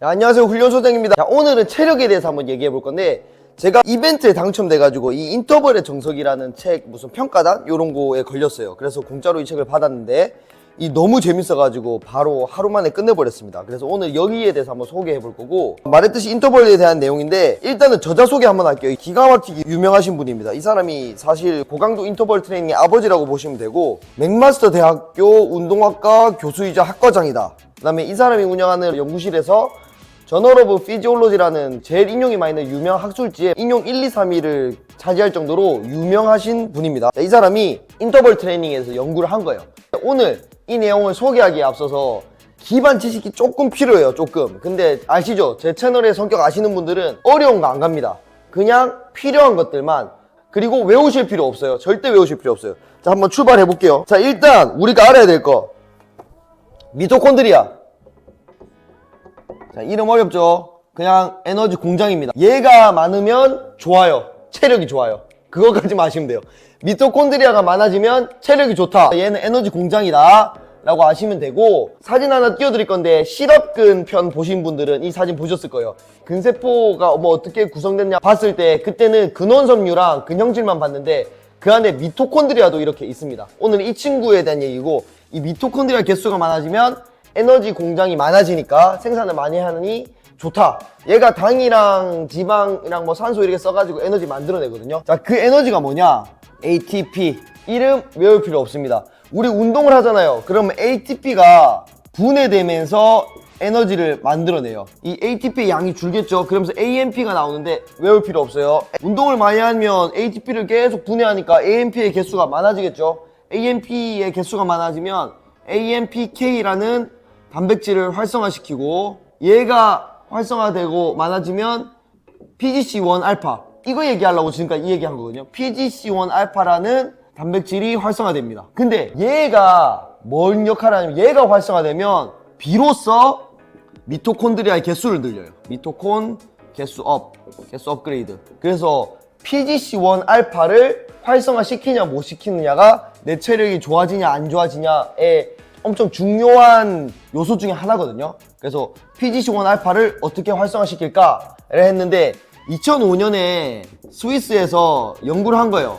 안녕하세요, 훈련소장입니다. 오늘은 체력에 대해서 한번 얘기해 볼 건데, 제가 이벤트에 당첨돼가지고 이 인터벌의 정석이라는 책 무슨 평가단 요런 거에 걸렸어요. 그래서 공짜로 이 책을 받았는데 이 너무 재밌어가지고 바로 하루 만에 끝내버렸습니다. 그래서 오늘 여기에 대해서 한번 소개해 볼 거고, 말했듯이 인터벌에 대한 내용인데 일단은 저자 소개 한번 할게요. 기가 막히게 유명하신 분입니다. 이 사람이 사실 고강도 인터벌 트레이닝의 아버지라고 보시면 되고, 맥마스터 대학교 운동학과 교수이자 학과장이다. 그 다음에 이 사람이 운영하는 연구실에서 저널 오브 피지올로지라는 제일 인용이 많이 있는 유명 학술지에 인용 1, 2, 3위를 차지할 정도로 유명하신 분입니다. 이 사람이 인터벌 트레이닝에서 연구를 한 거예요. 오늘 이 내용을 소개하기에 앞서서 기반 지식이 조금 필요해요, 조금. 근데 아시죠? 제 채널의 성격 아시는 분들은 어려운 거 안 갑니다. 그냥 필요한 것들만. 그리고 외우실 필요 없어요. 절대 외우실 필요 없어요. 자, 한번 출발해 볼게요. 자, 일단 우리가 알아야 될 거. 미토콘드리아. 자, 이름 어렵죠? 그냥 에너지 공장입니다. 얘가 많으면 좋아요. 체력이 좋아요. 그것까지만 아시면 돼요. 미토콘드리아가 많아지면 체력이 좋다. 얘는 에너지 공장이다 라고 아시면 되고, 사진 하나 띄워드릴 건데 실업근 편 보신 분들은 이 사진 보셨을 거예요. 근세포가 뭐 어떻게 구성됐냐 봤을 때 그때는 근원섬유랑 근형질만 봤는데 그 안에 미토콘드리아도 이렇게 있습니다. 오늘 이 친구에 대한 얘기고, 이 미토콘드리아 개수가 많아지면 에너지 공장이 많아지니까 생산을 많이 하느니 좋다. 얘가 당이랑 지방이랑 뭐 산소 이렇게 써가지고 에너지 만들어내거든요. 자, 그 에너지가 뭐냐? ATP. 이름 외울 필요 없습니다. 우리 운동을 하잖아요. 그러면 ATP가 분해되면서 에너지를 만들어내요. 이 ATP의 양이 줄겠죠. 그러면서 AMP가 나오는데 외울 필요 없어요. 운동을 많이 하면 ATP를 계속 분해하니까 AMP의 개수가 많아지겠죠. AMP의 개수가 많아지면 AMPK라는 단백질을 활성화시키고, 얘가 활성화되고 많아지면 PGC1알파, 이거 얘기하려고 지금까지 이 얘기한 거거든요. PGC1알파라는 단백질이 활성화됩니다. 근데 얘가 뭔 역할을 하냐면, 얘가 활성화되면 비로소 미토콘드리아의 개수를 늘려요. 미토콘 개수 업그레이드. 그래서 PGC1알파를 활성화시키냐 못 시키느냐가 내 체력이 좋아지냐 안 좋아지냐에 엄청 중요한 요소 중에 하나거든요. 그래서 PGC1알파를 어떻게 활성화시킬까를 했는데 2005년에 스위스에서 연구를 한 거예요.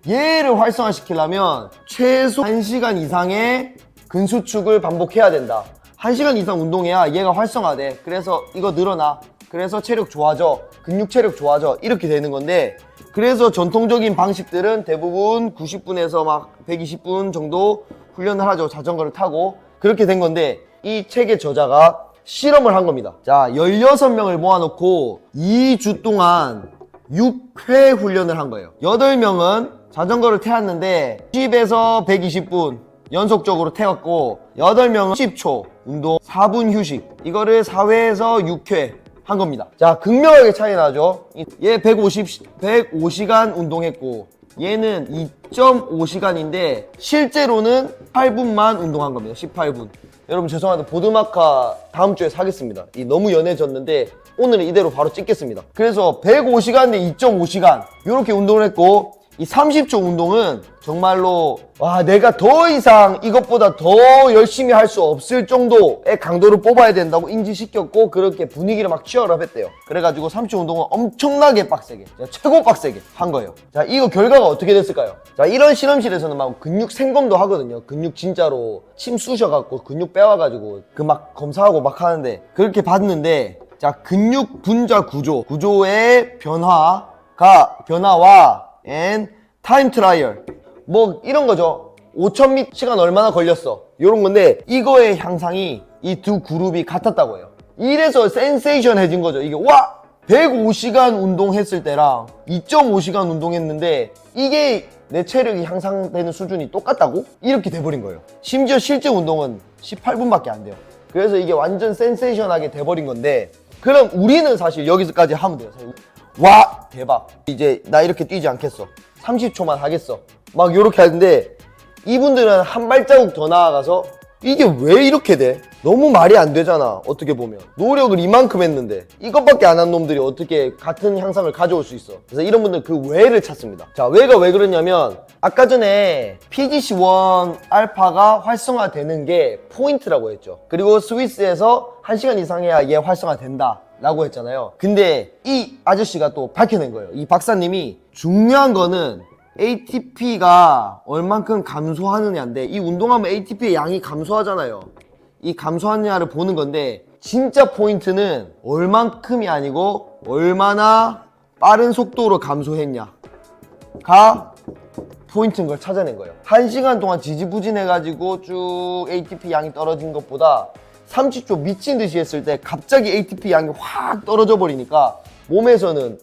얘를 활성화시키려면 최소 1시간 이상의 근수축을 반복해야 된다. 1시간 이상 운동해야 얘가 활성화돼. 그래서 이거 늘어나. 그래서 체력 좋아져. 근육 체력 좋아져. 이렇게 되는 건데, 그래서 전통적인 방식들은 대부분 90분에서 막 120분 정도 훈련을 하죠. 자전거를 타고. 그렇게 된 건데, 이 책의 저자가 실험을 한 겁니다. 자, 16명을 모아놓고 2주 동안 6회 훈련을 한 거예요. 8명은 자전거를 태웠는데 10에서 120분 연속적으로 태웠고, 8명은 10초 운동, 4분 휴식. 이거를 4회에서 6회 한 겁니다. 자, 극명하게 차이 나죠? 얘 150시간 운동했고, 얘는 2.5시간인데 실제로는 8분만 운동한 겁니다. 18분. 여러분 죄송한데 보드마카 다음 주에 사겠습니다. 너무 연해졌는데 오늘은 이대로 바로 찍겠습니다. 그래서 105시간 대 2.5시간 이렇게 운동을 했고, 이 30초 운동은 정말로 와, 내가 더 이상 이것보다 더 열심히 할 수 없을 정도의 강도를 뽑아야 된다고 인지시켰고, 그렇게 분위기를 막 치열업했대요. 그래가지고 30초 운동은 엄청나게 빡세게, 최고 빡세게 한 거예요. 자, 이거 결과가 어떻게 됐을까요? 자, 이런 실험실에서는 막 근육 생검도 하거든요. 근육 진짜로 침 쑤셔갖고 근육 빼와가지고 그 막 검사하고 막 하는데, 그렇게 봤는데, 자, 근육 분자 구조의 변화와 타임 트라이얼, 뭐 이런 거죠. 5000m 시간 얼마나 걸렸어, 이런 건데, 이거의 향상이 이 두 그룹이 같았다고 해요. 이래서 센세이션해진 거죠. 이게 와, 105시간 운동했을 때랑 2.5시간 운동했는데 이게 내 체력이 향상되는 수준이 똑같다고? 이렇게 돼버린 거예요. 심지어 실제 운동은 18분밖에 안 돼요. 그래서 이게 완전 센세이션하게 돼버린 건데, 그럼 우리는 사실 여기서까지 하면 돼요. 와, 대박, 이제 나 이렇게 뛰지 않겠어, 30초만 하겠어, 막 요렇게 하는데, 이분들은 한 발자국 더 나아가서 이게 왜 이렇게 돼? 너무 말이 안 되잖아. 어떻게 보면 노력을 이만큼 했는데 이것밖에 안 한 놈들이 어떻게 같은 향상을 가져올 수 있어? 그래서 이런 분들 그 왜를 찾습니다. 자, 왜가 왜 그러냐면, 아까 전에 PGC1 알파가 활성화되는 게 포인트라고 했죠. 그리고 스위스에서 1시간 이상 해야 얘 활성화된다 라고 했잖아요. 근데 이 아저씨가 또 밝혀낸 거예요. 이 박사님이 중요한 거는 ATP가 얼만큼 감소하느냐인데, 이 운동하면 ATP의 양이 감소하잖아요. 이 감소하느냐를 보는 건데, 진짜 포인트는 얼만큼이 아니고 얼마나 빠른 속도로 감소했냐가 포인트인 걸 찾아낸 거예요. 1시간 동안 지지부진해가지고 쭉 ATP 양이 떨어진 것보다 30초 미친 듯이 했을 때 갑자기 ATP 양이 확 떨어져 버리니까 몸에서는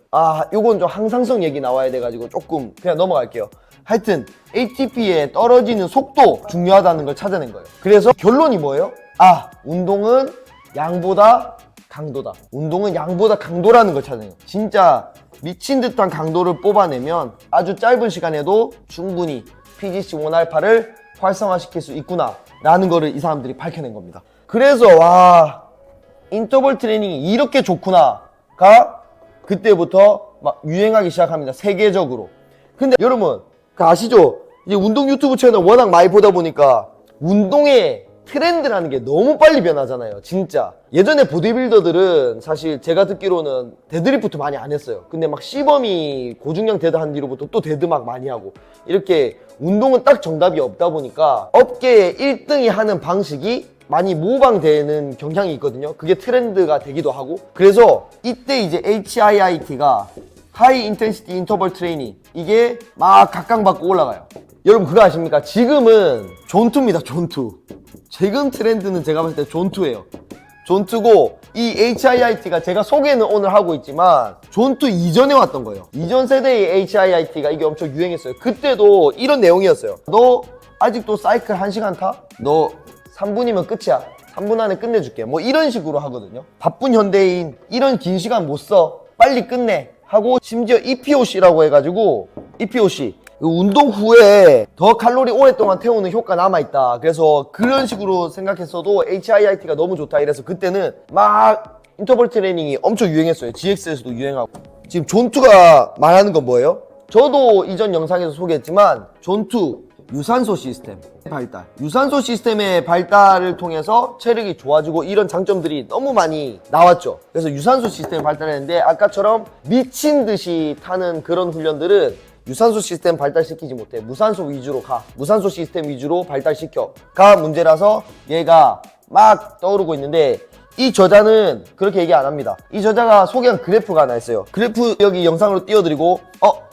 요건 좀 항상성 얘기 나와야 돼가지고 조금 그냥 넘어갈게요. 하여튼 ATP의 떨어지는 속도 중요하다는 걸 찾아낸 거예요. 그래서 결론이 뭐예요? 운동은 양보다 강도다. 운동은 양보다 강도라는 걸 찾아낸 거예요. 진짜 미친 듯한 강도를 뽑아내면 아주 짧은 시간에도 충분히 PGC1알파를 활성화시킬 수 있구나 라는 거를 이 사람들이 밝혀낸 겁니다. 그래서 인터벌 트레이닝이 이렇게 좋구나가 그때부터 막 유행하기 시작합니다. 세계적으로. 근데 여러분 아시죠? 이제 운동 유튜브 채널 워낙 많이 보다 보니까 운동의 트렌드라는 게 너무 빨리 변하잖아요. 진짜 예전에 보디빌더들은 사실 제가 듣기로는 데드리프트 많이 안 했어요. 근데 막 시범이 고중량 데드 한 뒤로부터 또 데드 막 많이 하고, 이렇게 운동은 딱 정답이 없다 보니까 업계의 1등이 하는 방식이 많이 모방되는 경향이 있거든요. 그게 트렌드가 되기도 하고. 그래서 이때 이제 HIIT가 하이 인텐시티 인터벌 트레이닝, 이게 막 각광받고 올라가요. 여러분 그거 아십니까? 지금은 존투입니다. 존투. 지금 트렌드는 제가 봤을 때 존투예요. 존투고, 이 HIIT가 제가 소개는 오늘 하고 있지만 존투 이전에 왔던 거예요. 이전 세대의 HIIT가 이게 엄청 유행했어요. 그때도 이런 내용이었어요. 너 아직도 사이클 1시간 타? 너 3분이면 끝이야. 3분 안에 끝내줄게. 뭐 이런 식으로 하거든요. 바쁜 현대인 이런 긴 시간 못 써. 빨리 끝내. 하고 심지어 EPOC라고 해가지고, EPOC 운동 후에 더 칼로리 오랫동안 태우는 효과 남아있다. 그래서 그런 식으로 생각했어도 HIIT가 너무 좋다. 이래서 그때는 막 인터벌 트레이닝이 엄청 유행했어요. GX에서도 유행하고. 지금 존투가 말하는 건 뭐예요? 저도 이전 영상에서 소개했지만 존투 유산소 시스템 발달, 유산소 시스템의 발달을 통해서 체력이 좋아지고 이런 장점들이 너무 많이 나왔죠. 그래서 유산소 시스템을 발달했는데, 아까처럼 미친 듯이 타는 그런 훈련들은 유산소 시스템 발달시키지 못해. 무산소 위주로 가. 무산소 시스템 위주로 발달시켜가 문제라서 얘가 막 떠오르고 있는데, 이 저자는 그렇게 얘기 안 합니다. 이 저자가 소개한 그래프가 하나 있어요. 그래프 여기 영상으로 띄워드리고,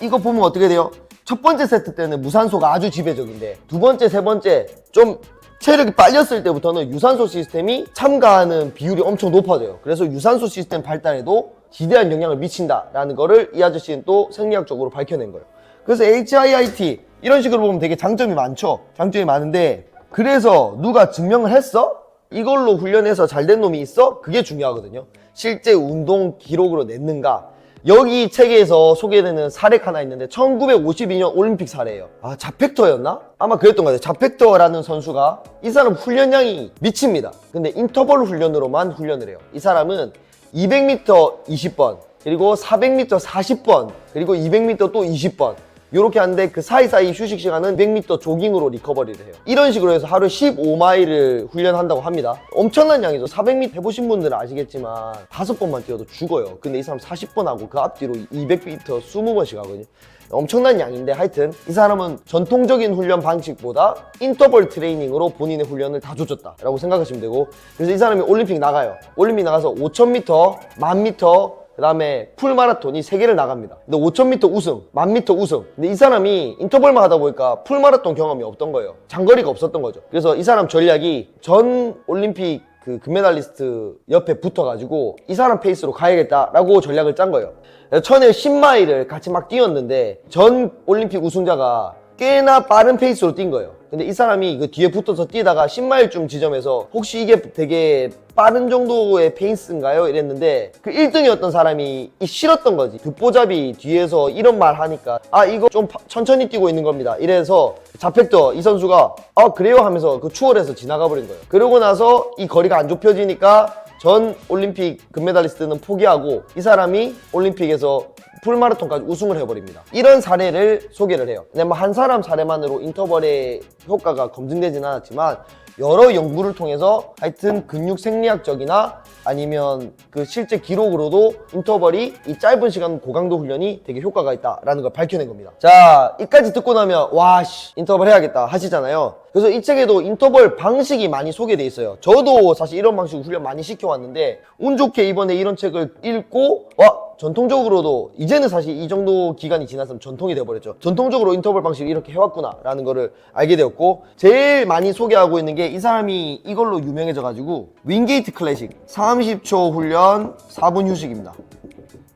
이거 보면 어떻게 돼요? 첫 번째 세트 때는 무산소가 아주 지배적인데, 두 번째, 세 번째 좀 체력이 빨렸을 때부터는 유산소 시스템이 참가하는 비율이 엄청 높아져요. 그래서 유산소 시스템 발달에도 지대한 영향을 미친다라는 거를 이 아저씨는 또 생리학적으로 밝혀낸 거예요. 그래서 HIIT 이런 식으로 보면 되게 장점이 많죠. 장점이 많은데, 그래서 누가 증명을 했어? 이걸로 훈련해서 잘된 놈이 있어? 그게 중요하거든요. 실제 운동 기록으로 냈는가. 여기 책에서 소개되는 사례가 하나 있는데 1952년 올림픽 사례예요. 자펙터였나? 아마 그랬던 것 같아요. 자펙터라는 선수가, 이 사람 훈련량이 미칩니다. 근데 인터벌 훈련으로만 훈련을 해요. 이 사람은 200m 20번, 그리고 400m 40번, 그리고 200m 또 20번 요렇게 하는데, 그 사이사이 휴식 시간은 100m 조깅으로 리커버리를 해요. 이런 식으로 해서 하루에 15마일을 훈련한다고 합니다. 엄청난 양이죠. 400m 해보신 분들은 아시겠지만 5번만 뛰어도 죽어요. 근데 이 사람 40번 하고 그 앞뒤로 200m 20번씩 하거든요. 엄청난 양인데, 하여튼 이 사람은 전통적인 훈련 방식보다 인터벌 트레이닝으로 본인의 훈련을 다 조졌다라고 생각하시면 되고, 그래서 이 사람이 올림픽 나가요. 올림픽 나가서 5000m, 1000m, 그 다음에 풀마라톤 이 3개를 나갑니다. 근데 5000m 우승, 1000m 우승. 근데 이 사람이 인터벌만 하다 보니까 풀마라톤 경험이 없던 거예요. 장거리가 없었던 거죠. 그래서 이 사람 전략이 전 올림픽 그 금메달리스트 옆에 붙어가지고 이 사람 페이스로 가야겠다라고 전략을 짠 거예요. 처음에 10마일을 같이 막 뛰었는데 전 올림픽 우승자가 꽤나 빠른 페이스로 뛴 거예요. 근데 이 사람이 그 뒤에 붙어서 뛰다가 10마일쯤 지점에서 혹시 이게 되게 빠른 정도의 페이스인가요? 이랬는데 그 1등이었던 사람이 싫었던 거지. 듣보잡이 뒤에서 이런 말 하니까 이거 좀 천천히 뛰고 있는 겁니다. 이래서 자펙터 이 선수가 그래요 하면서 그 추월해서 지나가 버린 거예요. 그러고 나서 이 거리가 안 좁혀지니까 전 올림픽 금메달리스트는 포기하고 이 사람이 올림픽에서 풀마라톤까지 우승을 해버립니다. 이런 사례를 소개를 해요. 근데 뭐 한 사람 사례만으로 인터벌의 효과가 검증되지는 않았지만 여러 연구를 통해서 하여튼 근육 생리학적이나 아니면 그 실제 기록으로도 인터벌이 이 짧은 시간 고강도 훈련이 되게 효과가 있다라는 걸 밝혀낸 겁니다. 자, 이까지 듣고 나면 와, 인터벌 해야겠다 하시잖아요. 그래서 이 책에도 인터벌 방식이 많이 소개돼 있어요. 저도 사실 이런 방식으로 훈련 많이 시켜왔는데 운 좋게 이번에 이런 책을 읽고 전통적으로도 이제는 사실 이 정도 기간이 지났으면 전통이 돼버렸죠. 전통적으로 인터벌 방식을 이렇게 해왔구나 라는 거를 알게 되었고, 제일 많이 소개하고 있는 게 이 사람이 이걸로 유명해져가지고 윙게이트 클래식 30초 훈련 4분 휴식입니다.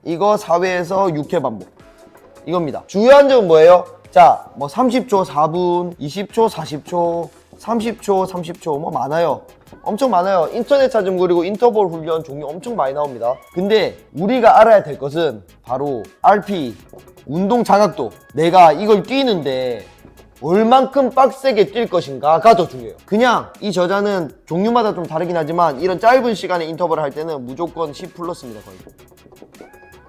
이거 4회에서 6회 반복 이겁니다. 중요한 점은 뭐예요? 자, 뭐 30초 4분, 20초 40초, 30초 30초 뭐 많아요. 엄청 많아요. 인터넷 찾으면 그리고 인터벌 훈련 종류 엄청 많이 나옵니다. 근데 우리가 알아야 될 것은 바로 RP, 운동 장악도. 내가 이걸 뛰는데 얼만큼 빡세게 뛸 것인가가 더 중요해요. 그냥 이 저자는 종류마다 좀 다르긴 하지만 이런 짧은 시간에 인터벌을 할 때는 무조건 10 플러스입니다. 거의.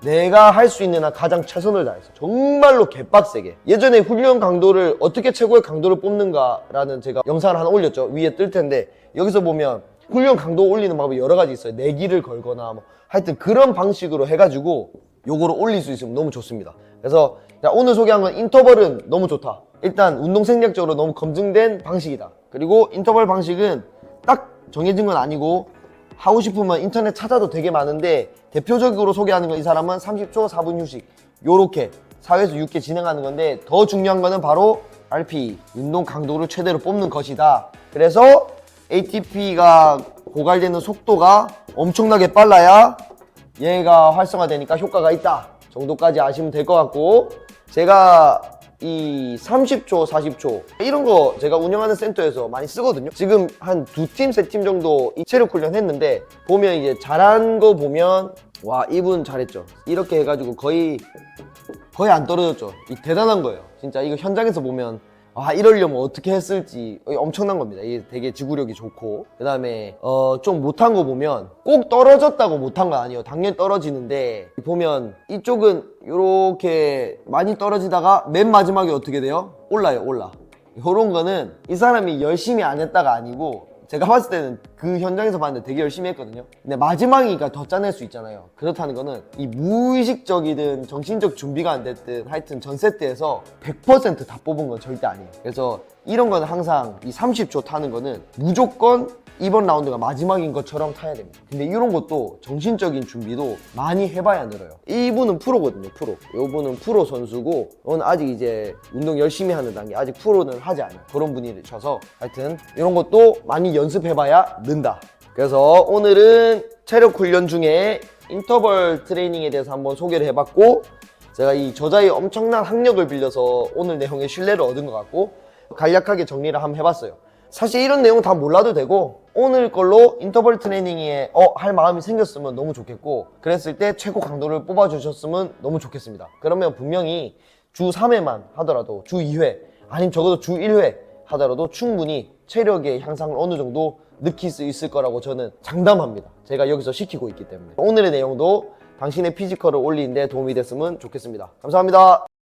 내가 할 수 있는 한 가장 최선을 다해서 정말로 개빡세게. 예전에 훈련 강도를 어떻게 최고의 강도를 뽑는가라는 제가 영상을 하나 올렸죠. 위에 뜰 텐데 여기서 보면 훈련 강도 올리는 방법이 여러 가지 있어요. 내기를 걸거나 뭐 하여튼 그런 방식으로 해가지고 요거를 올릴 수 있으면 너무 좋습니다. 그래서 오늘 소개한 건 인터벌은 너무 좋다. 일단 운동 생략적으로 너무 검증된 방식이다. 그리고 인터벌 방식은 딱 정해진 건 아니고 하고 싶으면 인터넷 찾아도 되게 많은데 대표적으로 소개하는 건 이 사람은 30초 4분 휴식 요렇게 4회에서 6회 진행하는 건데, 더 중요한 거는 바로 RP, 운동 강도를 최대로 뽑는 것이다. 그래서 ATP가 고갈되는 속도가 엄청나게 빨라야 얘가 활성화되니까 효과가 있다 정도까지 아시면 될 것 같고, 제가 이 30초, 40초 이런 거 제가 운영하는 센터에서 많이 쓰거든요. 지금 한 2팀, 3팀 정도 이 체력 훈련 했는데 보면 이제 잘한 거 보면 와, 이분 잘했죠. 이렇게 해가지고 거의 안 떨어졌죠. 이 대단한 거예요. 진짜 이거 현장에서 보면 이러려면 어떻게 했을지 엄청난 겁니다. 이게 되게 지구력이 좋고, 그 다음에 좀 못한 거 보면 꼭 떨어졌다고 못한 건 아니에요. 당연히 떨어지는데 보면 이쪽은 이렇게 많이 떨어지다가 맨 마지막에 어떻게 돼요? 올라요. 요런 거는 이 사람이 열심히 안 했다가 아니고, 제가 봤을 때는 그 현장에서 봤는데 되게 열심히 했거든요. 근데 마지막이니까 더 짜낼 수 있잖아요. 그렇다는 거는 이 무의식적이든 정신적 준비가 안 됐든 하여튼 전 세트에서 100% 다 뽑은 건 절대 아니에요. 그래서 이런 거는 항상 이 30초 타는 거는 무조건 이번 라운드가 마지막인 것처럼 타야 됩니다. 근데 이런 것도 정신적인 준비도 많이 해봐야 늘어요. 이분은 프로거든요, 프로. 이분은 프로 선수고, 이건 아직 이제 운동 열심히 하는 단계, 아직 프로는 하지 않아요. 그런 분이셔서 하여튼 이런 것도 많이 연습해봐야 는다. 그래서 오늘은 체력 훈련 중에 인터벌 트레이닝에 대해서 한번 소개를 해봤고, 제가 이 저자의 엄청난 학력을 빌려서 오늘 내용에 신뢰를 얻은 것 같고 간략하게 정리를 한번 해봤어요. 사실 이런 내용 다 몰라도 되고, 오늘 걸로 인터벌 트레이닝에 할 마음이 생겼으면 너무 좋겠고, 그랬을 때 최고 강도를 뽑아주셨으면 너무 좋겠습니다. 그러면 분명히 주 3회만 하더라도, 주 2회 아니면 적어도 주 1회 하더라도 충분히 체력의 향상을 어느 정도 느낄 수 있을 거라고 저는 장담합니다. 제가 여기서 시키고 있기 때문에. 오늘의 내용도 당신의 피지컬을 올리는데 도움이 됐으면 좋겠습니다. 감사합니다.